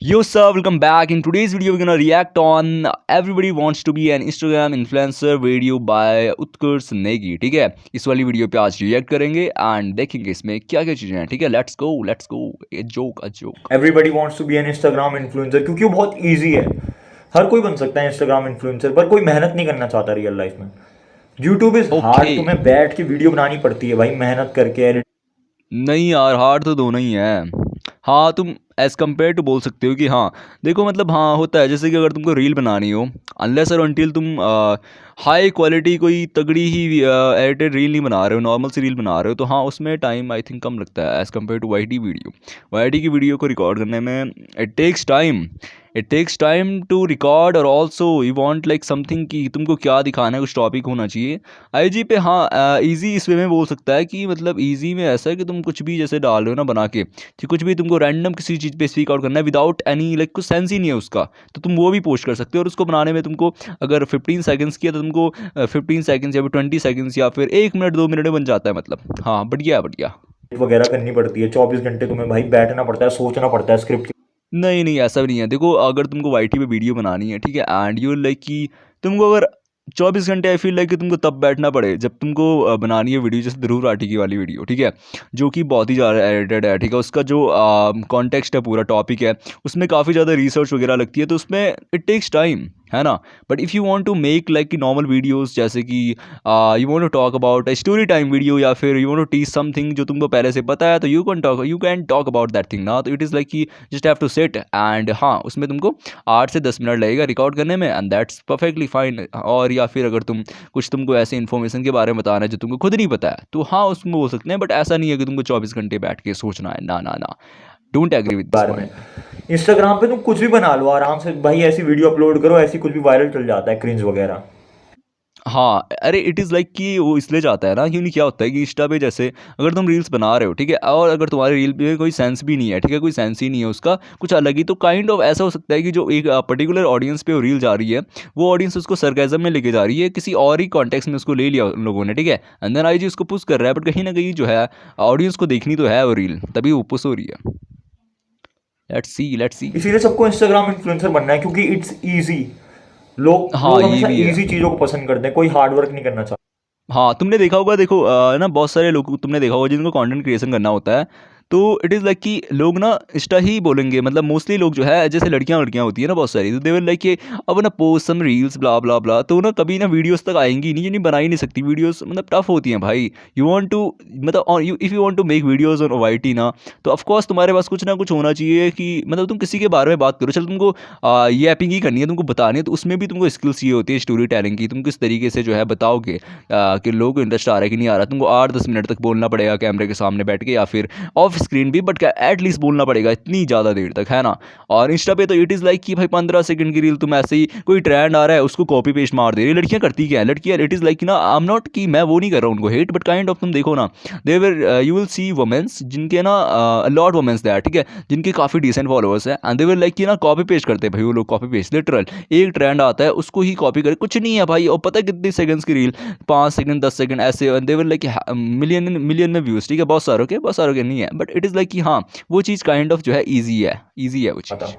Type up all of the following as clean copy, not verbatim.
Yo sir, welcome back. In today's video, we're gonna react on "Everybody Wants to Be an Instagram Influencer" video by उत्कर्ष नेगी। ठीक है, इस वाली video पे आज react करेंगे and देखेंगे इसमें क्या क्या चीज़ें हैं। ठीक है, let's go a joke. Everybody wants to be an Instagram influencer क्योंकि वो बहुत ईजी है। हर कोई बन सकता है इंस्टाग्राम इन्फ्लुएंसर, पर कोई मेहनत नहीं करना चाहता रियल लाइफ में। यूट्यूब इज ओके, हार्ड, तुम्हें बैठ के वीडियो बनानी पड़ती है भाई, मेहनत करके edit। नहीं यार, हार्ड तो दोनों ही है। हाँ, तुम एज़ कम्पेयर टू बोल सकते हो कि हाँ देखो, मतलब हाँ होता है। जैसे कि अगर तुमको रील बनानी हो, अनलेस और अनटिल तुम हाई क्वालिटी कोई तगड़ी ही एडिटेड रील नहीं बना रहे हो, नॉर्मल सी रील बना रहे हो, तो हाँ उसमें टाइम आई थिंक कम लगता है as compared to Y T video. Y T की वीडियो को रिकॉर्ड करने में it takes time to record, और also you want like something कि तुमको क्या दिखाना है, कुछ टॉपिक होना चाहिए। आईजी पे हाँ इजी इस वे में बोल सकता है कि मतलब इजी में ऐसा है कि तुम कुछ भी जैसे डाल रहे हो ना बना के, कि कुछ भी तुमको रैंडम किसी चीज़ पे स्पीक आउट करना है विदाउट एनी लाइक कुछ सेंस ही नहीं है उसका, तो तुम वो भी पोस्ट कर सकते हो। और उसको बनाने में तुमको अगर 15 सेकंड्स किया तो तुमको 15 सेकंड्स या फिर 20 सेकंड्स या फिर 1 मिनट 2 मिनट में बन जाता है। मतलब हाँ, बढ़िया। वगैरह करनी पड़ती है। 24 घंटे तुम्हें भाई बैठना पड़ता है, सोचना पड़ता है स्क्रिप्ट। नहीं ऐसा भी नहीं है। देखो, अगर तुमको वाईटी पे वीडियो बनानी है, ठीक है, एंड यू लाइक कि तुमको अगर 24 घंटे आई फील लाइक कि तुमको तब बैठना पड़े जब तुमको बनानी है वीडियो, जैसे ध्रुव राठी की वाली वीडियो, ठीक है, जो कि बहुत ही ज़्यादा एडिटेड है। ठीक है, उसका जो कॉन्टेक्स्ट है, पूरा टॉपिक है, उसमें काफ़ी ज़्यादा रिसर्च वगैरह लगती है, तो उसमें इट टेक्स टाइम, है ना। But if you want to make like कि नॉर्मल वीडियोस, जैसे कि you want to talk about a story time video, या फिर you want to teach something जो तुमको पहले से पता है, तो you can talk about that thing ना। तो इट इज़ लाइक कि just have to sit and हाँ उसमें तुमको 8 से 10 मिनट लगेगा रिकॉर्ड करने में, एंड दैट्स परफेक्टली फाइन। और या फिर अगर तुमको ऐसे इन्फॉर्मेशन के बारे में बताना है जो तुमको खुद नहीं पता है, तो हाँ उसमें बोल सकते हैं। बट ऐसा नहीं है कि तुमको 24 घंटे बैठ के सोचना है, ना। डोंट एग्री विद दिस बारे में पॉइंट। इंस्टाग्राम पे तुम कुछ भी बना लो आराम से भाई, ऐसी वीडियो अपलोड करो, ऐसी कुछ भी वायरल चल जाता है, क्रिंज वगैरह। हाँ, अरे इट इज़ लाइक कि वो इसलिए जाता है ना, क्योंकि क्या होता है कि इंस्टा पे जैसे अगर तुम रील्स बना रहे हो, ठीक है, और अगर तुम्हारी रील पे कोई सेंस भी नहीं है, ठीक है, कोई सेंस ही नहीं है उसका, कुछ अलग ही, तो काइंड ऑफ ऐसा हो सकता है कि जो एक पर्टिकुलर ऑडियंस पे वो रील जा रही है, वो ऑडियंस उसको सरकाज़म में लेके जा रही है, किसी और ही कॉन्टेक्स्ट में उसको ले लिया उन लोगों ने, ठीक है, एंड देन आईजी उसको पुश कर रहा है। बट कहीं ना कहीं जो है ऑडियंस को देखनी तो है वो रील, तभी वो पुश हो रही है। Let's see. इसीलिए सबको इंस्टाग्राम इन्फ्लुएंसर बनना है क्योंकि इट्स इजी। लोग हाँ, लोग ये हमेशा भी है। इजी चीजों को पसंद करते हैं, कोई हार्ड वर्क नहीं करना चाहता। हाँ, तुमने देखा होगा, देखो ना बहुत सारे लोग तुमने देखा होगा जिनको कंटेंट क्रिएशन करना होता है, तो इट इज़ लाइक कि लोग ना इंस्टा ही बोलेंगे। मतलब मोस्टली लोग जो है, जैसे लड़कियां होती है ना बहुत सारी, तो दे विल लाइक कि अब ना पोस्ट सम रील्स ब्ला ब्ला ब्ला, तो ना कभी ना वीडियोस तक आएंगी नहीं, यानी बना ही नहीं सकती वीडियोस, मतलब टफ होती हैं भाई। यू वांट टू मतलब you if you want to make videos on YT ना, तो ऑफकोर्स तुम्हारे पास कुछ ना कुछ होना चाहिए कि मतलब तुम किसी के बारे में बात करो। चलो तुमको ये ऐपिंग ही करनी है, तुमको बतानी है, तो उसमें भी तुमको स्किल्स चाहिए होती है स्टोरी टेलिंग की। तुम किस तरीके से जो है बताओगे कि लोगों को इंटरेस्ट आ रहा है कि नहीं आ रहा। तुमको 8-10 मिनट तक बोलना पड़ेगा कैमरे के सामने बैठ के, या फिर ऑफ स्क्रीन भी, बट एटलीस्ट बोलना पड़ेगा इतनी ज़्यादा देर तक, है ना। और इंस्टा पे तो इट इज़ लाइक कि भाई 15 सेकंड की रील तुम ऐसे ही, कोई ट्रेंड आ रहा है उसको कॉपी पेस्ट मार दे रही है। लड़कियां करती क्या है, लड़कियां इट इज़ लाइक कि ना, आई एम नॉट कि मैं वो नहीं कर रहा हूँ उनको हेट, बट काइंड ऑफ तुम देखो ना, देवर यू विल सी वुमेन्स जिनके ना लॉट वुमेन्स दैट, ठीक है, जिनके काफ़ी डिसेंट फॉलोअर्स है, एंड दे विल लाइक कि ना कॉपी पेस्ट करते हैं भाई वो लोग, कॉपी पेस्ट लिटरल एक ट्रेंड आता है उसको ही कॉपी करे, कुछ नहीं है भाई। और पता है कितनी सेकंड्स की रील, 5 सेकंड 10 सेकंड ऐसे, दे विल लाइक मिलियन में व्यूज़, ठीक है, बहुत सारों के नहीं है, बट इट इज़ लाइक कि हाँ वो चीज़ काइंड ऑफ जो है ईजी है वो चीज़।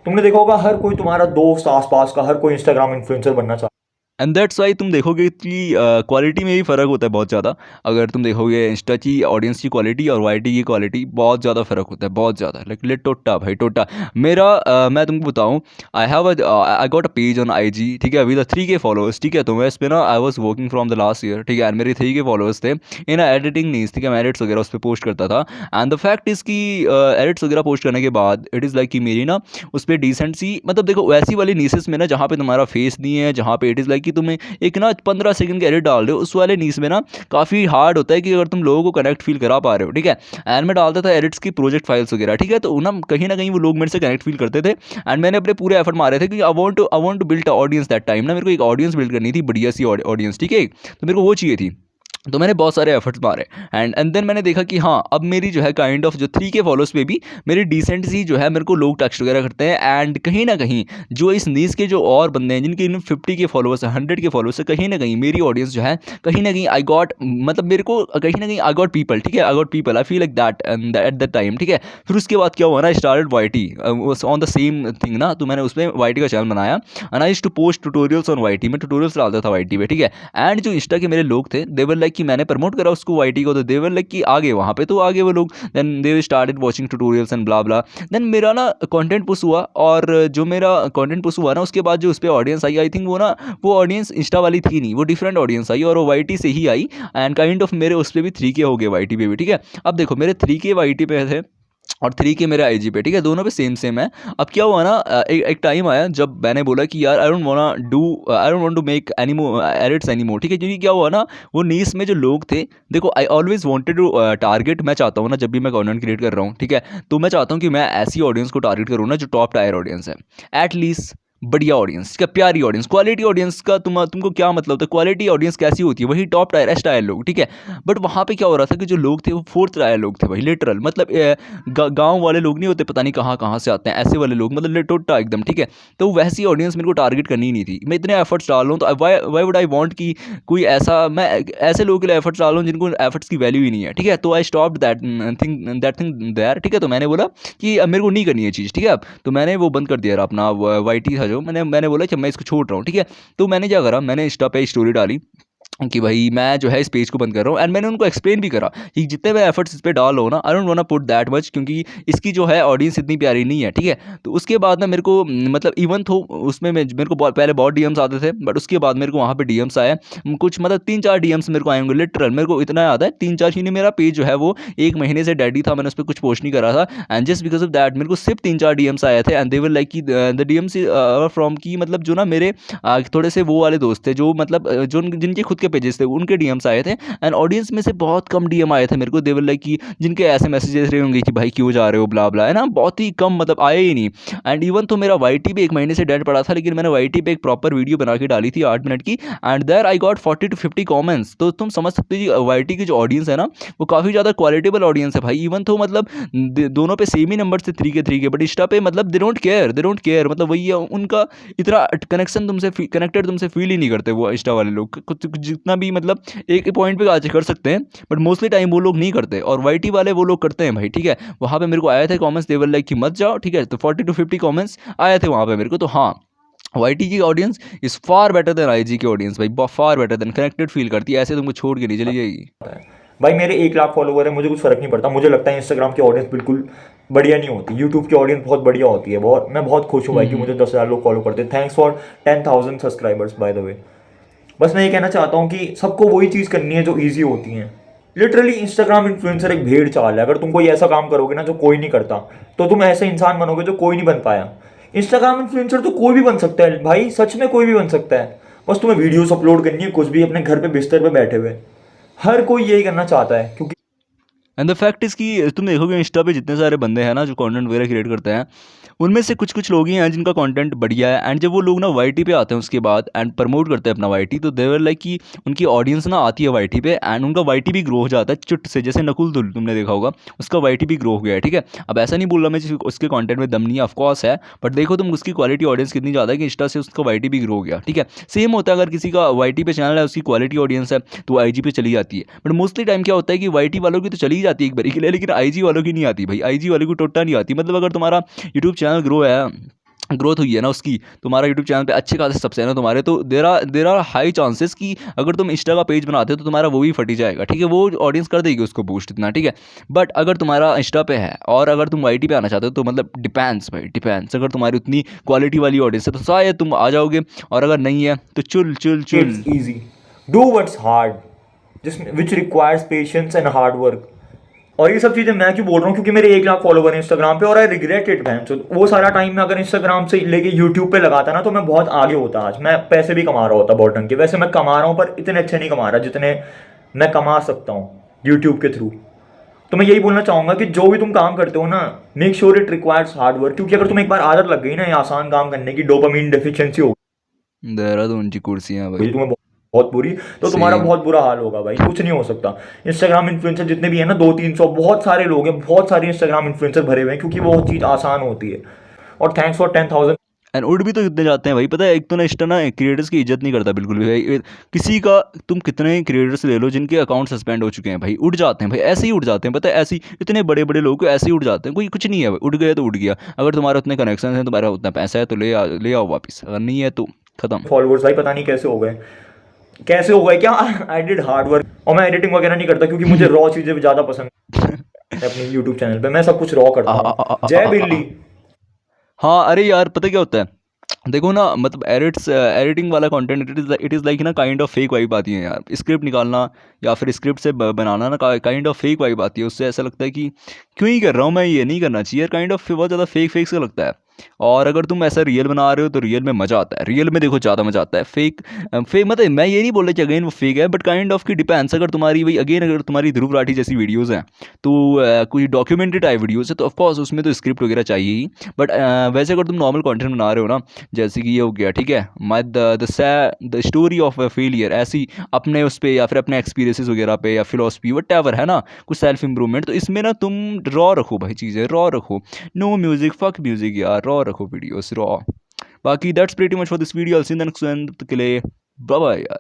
तुमने देखा होगा हर कोई तुम्हारा दोस्त, आसपास का हर कोई इंस्टाग्राम इन्फ्लुएंसर बनना चाहता एंड दैट्स वाई तुम देखोगे कि क्वालिटी में भी फ़र्क होता है बहुत ज़्यादा। अगर तुम देखोगे इंस्टा की ऑडियंस की क्वालिटी और वाईटी की क्वालिटी, बहुत ज़्यादा फ़र्क होता है, बहुत ज़्यादा, लाइक लिट टोटा भाई टोटा। मेरा मैं तुमको बताऊँ, I got a page on IG, ठीक है, विद 3K फॉलोअर्स, ठीक है, तो मैं इस पर ना I was working from the last year, ठीक है, एंड मेरे 3K फॉलोअर्स थे इन एडिटिंग नीज, ठीक है, मैं एडिट्स वगैरह उस पर पोस्ट करता था। एंड द फैक्ट इज़ की एडिट्स वगैरह पोस्ट करने के बाद इट इज़ लाइक कि मेरी ना उस पर डिसेंट सी, मतलब देखो वैसी वाली नीसेस में ना जहाँ पे तुम्हारा फेस नहीं है, जहाँ पे इट इज़ लाइक कि तुम्हें एक ना 15 सेकंड के एडिट डाल रहे हो, उस वाले नीस में ना काफ़ी हार्ड होता है कि अगर तुम लोगों को कनेक्ट फील करा पा रहे हो, ठीक है। एंड मैं डालता था एडिट्स की प्रोजेक्ट फाइल्स वगैरह, ठीक है, तो ना कहीं वो लोग मेरे से कनेक्ट फील करते थे। एंड मैंने अपने पूरे एफर्ट मारे थे कि I want to build audience that time ना, मेरे को एक ऑडियंस बिल्ड करनी थी, बढ़िया सी ऑडियंस, ठीक है, तो मेरे को वो चाहिए थी। तो मैंने बहुत सारे एफर्ट्स मारे एंड देन मैंने देखा कि हाँ अब मेरी जो है काइंड ऑफ जो 3K फॉलोअर्स पे भी मेरी डिसेंट सी जो है मेरे को लोग टेक्स्ट वगैरह करते हैं एंड कहीं ना कहीं जो इस नीच के जो और बंदे हैं जिनके इन 50K फॉलोअर्स है 100K फॉलोअर्स है कहीं ना कहीं मेरी ऑडियंस जो है कहीं ना कहीं आई गॉट मतलब मेरे को कहीं ना कहीं आई गॉट पीपल ठीक है I got people I feel like that at that time ठीक है। फिर उसके बाद क्या हुआ ना started YT on the same thing ना तो मैंने उसमें YT का चैनल बनाया and I used to post tutorials on YT में ट्यूटोरियल्स डालता था YT पे ठीक है। एंड जो इंस्टा के मेरे लोग थे दे वर लाइक कि मैंने प्रमोट करा उसको YT को तो दे वर लाइक कि आगे वहाँ पे तो आगे वो लोग then they started watching tutorials and blah blah. Then मेरा ना कंटेंट पुश हुआ और जो मेरा कंटेंट पुश हुआ ना उसके बाद जो उस पर ऑडियंस आई आई थिंक वो ऑडियंस इंस्टा वाली थी नहीं वो डिफरेंट ऑडियंस आई और वो YT से ही आई एंड काइंड ऑफ मेरे उस पर भी 3K हो गए YT पे भी ठीक है। अब देखो मेरे 3K YT पे थे और 3K मेरे IG पे ठीक है दोनों पे सेम है। अब क्या हुआ ना एक टाइम आया जब मैंने बोला कि यार I don't want to make any more edits any more ठीक है क्योंकि क्या हुआ ना वो नीस में जो लोग थे देखो I always wanted to target मैं चाहता हूँ ना जब भी मैं कंटेंट क्रिएट कर रहा हूँ ठीक है तो मैं चाहता हूँ कि मैं ऐसी ऑडियंस को टारगेट करूँ ना जो टॉप टायर ऑडियंस है एटलीस्ट बढ़िया ऑडियंस क्या प्यारी ऑडियंस क्वालिटी ऑडियंस का तुमको क्या मतलब होता है क्वालिटी ऑडियंस कैसी होती है वही टॉप टायर एस टायर लोग ठीक है। बट वहाँ पे क्या हो रहा था कि जो लोग थे वो फोर्थ टायर लोग थे भाई लिटरल मतलब गांव वाले लोग नहीं होते पता नहीं कहाँ कहाँ से आते हैं ऐसे वाले लोग मतलब लिटोटा एकदम ठीक है। तो वैसी ऑडियंस मेरे को टारगेट करनी ही नहीं थी मैं इतने एफर्ट्स डाल रहा हूँ तो वाई वुड आई वांट कि कोई ऐसा मैं ऐसे लोगों के लिए एफर्ट्स डाल रहा हूँ जिनको एफर्ट्स की वैल्यू ही नहीं है ठीक है। तो I stop that thing there ठीक है। तो मैंने बोला कि अब मेरे को नहीं करनी है चीज़ ठीक है। अब तो मैंने वो बंद कर दिया अपना YT था जो मैंने बोला कि मैं इसको छोड़ रहा हूँ ठीक है। तो मैंने क्या करा मैंने इंस्टा पे स्टोरी डाली कि भाई मैं जो है इस पेज को बंद कर रहा हूँ एंड मैंने उनको एक्सप्लेन भी करा कि जितने मैं एफर्ट्स इस पर डाल रहा हूँ ना आई don't want put that much क्योंकि इसकी जो है ऑडियंस इतनी प्यारी नहीं है ठीक है। तो उसके बाद ना मेरे को मतलब इवन तो उसमें मेरे को पहले बहुत DMs आते थे बट उसके बाद मेरे को वहाँ पे DMs आए कुछ मतलब 3-4 DMs मेरे को आए होंगे लिटरल मेरे को इतना याद है 3-4 ही नहीं मेरा पेज जो है वो 1 महीने से डेडी था मैंने उस पर कुछ पोस्ट नहीं करा था and just because of that मेरे को सिर्फ 3-4 DMs आए थे एंड दे वर लाइक कि द DMs फ्रॉम की मतलब जो ना मेरे थोड़े से वो वाले दोस्त थे जो मतलब जो जिनके खुद के पेजेस थे उनके DMs आए थे एंड ऑडियंस में से बहुत कम DM आए थे मेरे को दे वर लाइक कि जिनके ऐसे मैसेजेस रहे होंगे कि भाई क्यों जा रहे हो ब्ला ब्ला है ना बहुत ही कम मतलब आए ही नहीं। एंड इवन तो मेरा YT भी 1 महीने से डेड पड़ा था लेकिन मैंने YT पे एक प्रॉपर वीडियो बना के डाली थी 8 मिनट की and there I got 40 to 50 comments. तो तुम समझ सकते हो YT की जो ऑडियंस है ना वो काफ़ी ज़्यादा क्वालिटेबल ऑडियंस है भाई। इवन तो मतलब दोनों पे सेम ही नंबर से 3K बट इंस्टा पे मतलब दे डोंट केयर मतलब वही है उनका इतना कनेक्शन तुमसे कनेक्टेड तुमसे फील ही नहीं करते वो इंस्टा वाले लोग कुछ जितना भी मतलब एक पॉइंट पे आज कर सकते हैं बट मोस्टली टाइम वो लोग नहीं करते और YT वाले वो लोग करते हैं भाई ठीक है। वहाँ पे मेरे को आए थे कमेंट्स दे वर लाइक कि मत जाओ ठीक है। तो 40 to 50 कमेंट्स आए थे वहाँ पे मेरे को। तो हाँ YT की audience is far better than IG की ऑडियंस भाई far better than connected feel करती है ऐसे तुमको छोड़ के नहीं चली जाएगी। भाई मेरे 1 लाख फॉलोवर है मुझे कुछ फर्क नहीं पड़ता। मुझे लगता है इंस्टाग्राम की ऑडियंस बिल्कुल बढ़िया नहीं होती यूट्यूब की ऑडियंस बहुत बढ़िया होती है। बहुत मैं बहुत खुश हूँ भाई कि मुझे 10,000 लोग फॉलो करते हैं। Thanks for 10,000 subscribers by the way. बस मैं ये कहना चाहता हूँ कि सबको वही चीज़ करनी है जो ईजी होती है। लिटरली इंस्टाग्राम इन्फ्लुएंसर एक भेड़ चाल है। अगर तुम कोई ऐसा काम करोगे ना जो कोई नहीं करता तो तुम ऐसे इंसान बनोगे जो कोई नहीं बन पाया। इंस्टाग्राम इन्फ्लुएंसर तो कोई भी बन सकता है भाई सच में कोई भी बन सकता है। बस तुम्हें वीडियोस अपलोड करनी है कुछ भी अपने घर पे बिस्तर पे बैठे हुए। हर कोई यही करना चाहता है क्योंकि एंड द फैक्ट इज़ कि तुम देखोगे इंस्टा पे जितने सारे बंदे हैं ना जो कंटेंट वगैरह क्रिएट करते हैं उनमें से कुछ लोग ही हैं जिनका कंटेंट बढ़िया है एंड जब वो लोग ना YT पे आते हैं उसके बाद एंड प्रमोट करते हैं अपना YT तो देवर लाइक कि उनकी ऑडियंस ना आती है YT पे एंड उनका YT भी ग्रो हो जाता है चुट से। जैसे नकुल दुल तुमने देखा होगा उसका YT भी ग्रो हो गया है ठीक है। अब ऐसा नहीं बोल रहा मैं उसके कंटेंट में दम नहीं है ऑफकोर्स है बट देखो तुम उसकी क्वालिटी ऑडियंस कितनी ज़्यादा है कि इंस्टा से उसका YT भी ग्रो हो गया ठीक है। सेम होता है अगर किसी का YT पे चैनल है उसकी क्वालिटी ऑडियंस है तो IG पे चली जाती है बट मोस्टली टाइम क्या होता है कि YT वालों की तो चली जाती है एक बारी के लिए लेकिन IG वालों की नहीं आती भाई। IG वालों की टोटा नहीं आती। मतलब अगर तुम्हारा यूट्यूब चैनल ग्रोथ हुई है ना उसकी तुम्हारा यूट्यूब चैनल पे अच्छे खासे सब्सक्राइबर तुम्हारे तो देर आर हाई चांसेस कि अगर तुम इंस्टा का पेज बनाते हो तो तुम्हारा वो भी फटी जाएगा ठीक है। वो ऑडियंस कर देगी उसको बूस्ट इतना ठीक है। बट अगर तुम्हारा इंस्टा पे है और अगर तुम YT पे आना चाहते हो तो मतलब डिपेंड्स भाई डिपेंड्स। अगर तुम्हारी उतनी क्वालिटी वाली ऑडियंस है तो शायद तुम आ जाओगे और अगर नहीं है तो चुल चुल चुल। It's easy do what's hard जिसमें which requires patience and hard work. और ये सब चीज़ें मैं क्यों बोल रहा हूँ क्योंकि मेरे 1 लाख फॉलोवर हैं इंस्टाग्राम पे और आई रिग्रेट इट मैन। वो सारा टाइम मैं अगर इंस्टाग्राम से लेके यूट्यूब पे लगाता ना तो मैं बहुत आगे होता। आज मैं पैसे भी कमा रहा होता बहुत ढंग के। वैसे मैं कमा रहा हूँ पर इतने अच्छे नहीं कमा रहा जितने मैं कमा सकता हूँ यूट्यूब के थ्रू। तो मैं यही बोलना चाहूँगा कि जो भी तुम काम करते हो ना make sure it requires hard work क्योंकि अगर तुम्हें एक बार आदत लग गई ना ये आसान काम करने की डोपामीन डेफिशिएंसी हो देहरादून की कुर्सियाँ गई भाई। तुम्हें बहुत बुरी, तो तुम्हारा सेम। बहुत बुरा हाल होगा भाई, कुछ नहीं हो सकता। इंस्टाग्राम इन्फ्लुएंसर जितने भी है ना, 200-300 बहुत सारे लोग हैं, बहुत सारे इंस्टाग्राम इन्फ्लुएंसर भरे हुए हैं, क्योंकि वो चीज़ आसान होती है। और थैंक्स फॉर 10,000 एंड उड़ भी तो कितने जाते हैं भाई, पता है? एक तो ना इंस्टा ना क्रिएटर्स की इज्जत नहीं करता बिल्कुल भी भाई। किसी का तुम कितने क्रिएटर्स ले लो जिनके अकाउंट सस्पेंड हो चुके हैं भाई, उड़ जाते हैं भाई, ऐसे ही उड़ जाते हैं, पता है? ऐसे ही इतने बड़े बड़े लोग ऐसे ही उड़ जाते हैं, कोई कुछ नहीं है भाई, उड़ गए तो उड़ गया। अगर तुम्हारे उतने कनेक्शन हैं, तुम्हारा उतना पैसा है तो ले आओ वापस, अगर नहीं है तो खत्म। फॉलोअर्स भाई पता नहीं कैसे हो गए, कैसे हो गए क्या। आई डिड हार्ड वर्क, और मैं एडिटिंग वगैरह नहीं करता, क्योंकि मुझे रॉ चीज़ें ज़्यादा पसंद है। अपनी यूट्यूब चैनल पे मैं सब कुछ रॉ आ, करता आ, हूँ। आ, आ, जय आ, आ, बिल्ली। आ, हाँ, अरे यार पता क्या होता है, देखो ना, मतलब एडिटिंग वाला कंटेंट, इट इज़ लाइक ना काइंड ऑफ फेक वाइब आती है यार। स्क्रिप्ट निकालना या फिर स्क्रिप्ट से बनाना ना काइंड ऑफ फेक वाइब आती है, उससे ऐसा लगता है कि क्यों ही कर रहा हूँ मैं, ये नहीं करना चाहिए, काइंड ऑफ बहुत ज़्यादा फेक फेक सा लगता है। और अगर तुम ऐसा रियल बना रहे हो तो रियल में मज़ा आता है, रियल में देखो ज़्यादा मज़ा आता है। फेक फेक मतलब मैं ये नहीं बोल रहा कि अगेन वो फेक है, बट काइंड ऑफ की डिपेंड्स। अगर तुम्हारी वही अगेन, अगर तुम्हारी ध्रुव राठी जैसी वीडियोज़ हैं, तो कोई डॉक्यूमेंट्री टाइप वीडियोज़ है, तो ऑफकोर्स उसमें तो स्क्रिप्ट वगैरह चाहिए ही। बट वैसे अगर तुम नॉर्मल कंटेंट बना रहे हो ना, जैसे कि ये हो गया, ठीक है, my the story of a failure, ऐसी अपने उस पर या फिर अपने एक्सपीरियंसेस वगैरह पे, या फिलोसफी वट एवर है ना, कुछ सेल्फ इंप्रूवमेंट, तो इसमें ना तुम रॉ रखो भाई, चीज़ें रॉ रखो। नो म्यूजिक, फक म्यूजिक यार, रॉ रखो वीडियोस रॉ। बाकी that's pretty much for this video. See next one, के लिए बाय बाय यार।